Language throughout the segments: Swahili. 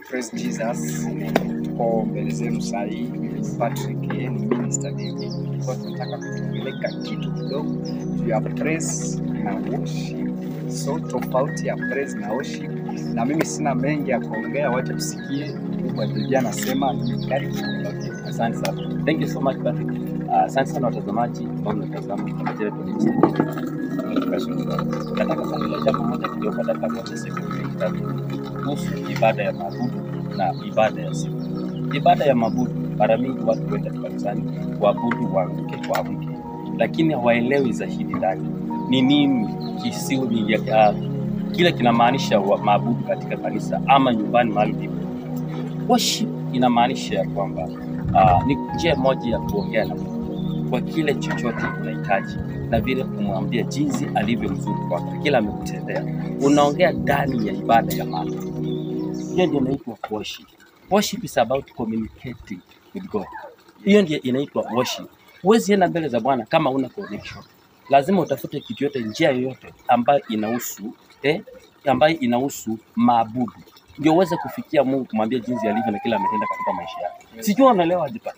Praise Jesus. Tuko mbele zenu sahi Patrick ni Minister David. Kwa tunataka kutupeleka kitu kidogo juu ya praise na worship. So tofauti ya praise na worship, na mimi sina mengi ya kuongea, wacha tusikie kwa Biblia nasema. Karibu. Asante sana. Thank you so much Patrick. Asante sana watazamaji ambao mnatazama kwa njia ya Minister David. Nataka kuongelea jambo moja kidogo dakika moja sekunde tatu kuhusu ibada ya mabudu na ibada ya sifa. Ibada ya mabudu, mara mingi watu huenda kanisani kuabudu kwa mke, lakini hawaelewi zaidi ndani ni nini kile kinamaanisha maabudu katika kanisa ama nyumbani mahali ndipo. Worship inamaanisha ya kwamba ni njia moja ya kuongea na Mungu kwa kile chochote unahitaji, na vile kumwambia jinsi alivyo mzuri kwako, kila amekutendea. Unaongea ndani ya ibada ya mabudu. Hiyo ndio inaitwa worship. Worship is about communicating with God. Hiyo ndio inaitwa worship. Huwezi enda mbele za Bwana kama una connection. Lazima utafute kitu yote, njia yoyote ambayo inahusu maabudu, ndio uweze kufikia Mungu, kumwambia jinsi alivyo na kila ametenda katika maisha yako. Sijui unaelewa hapa?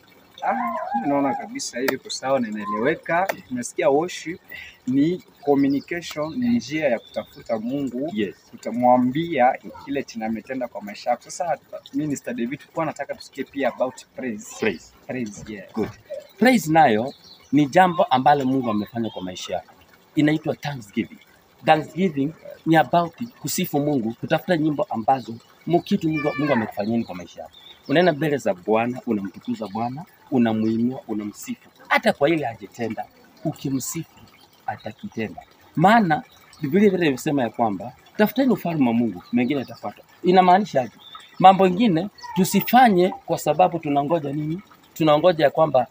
Naona kabisa hivi kwa sawa na inaeleweka. Tunasikia worship ni communication, ni njia ya kutafuta Mungu, Yes. Kutamwambia kile ametenda kwa maisha yako. Sasa Minister David, tulikuwa nataka tusikie pia about praise. Praise, yeah. Good. Praise nayo ni jambo ambalo Mungu amefanya kwa maisha yako. Inaitwa thanksgiving. Thanksgiving ni about kusifu Mungu, kutafuta nyimbo ambazo Mungu amekufanyia kwa maisha yako. Unaenda mbele za Bwana, unamtukuza Bwana, unamuinua, unamsifu. Hata kwa ile hajetenda, ukimsifu atakitenda. Maana Biblia vile inasema ya kwamba tafuteni ufalme wa Mungu, mengine yatafuata. Inamaanisha aje? Mambo mengine tusifanye kwa sababu tunangoja nini? Tunangoja ya kwamba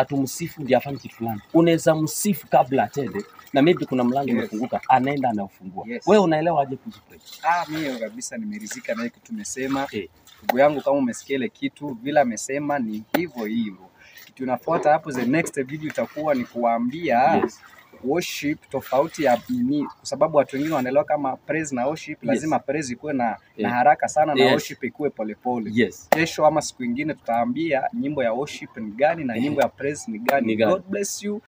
tumsifu ndio afanye kitu fulani. Unaweza msifu kabla atende, na maybe kuna mlango umefunguka, anaenda anaufungua. Yes. Wewe unaelewa aje kuhusu praise? Mimi kabisa nimeridhika na hiki tumesema. Ndugu yangu, kama umesikia ile kitu vile amesema ni hivyo hivyo. Kitu inafuata hapo, the next video itakuwa ni kuambia worship tofauti ya nini, kwa sababu watu wengine wanaelewa kama praise na worship lazima praise ikuwe na haraka sana na worship ikuwe polepole. Kesho ama siku nyingine tutaambia nyimbo ya worship ni gani na nyimbo ya praise ni gani. God bless you.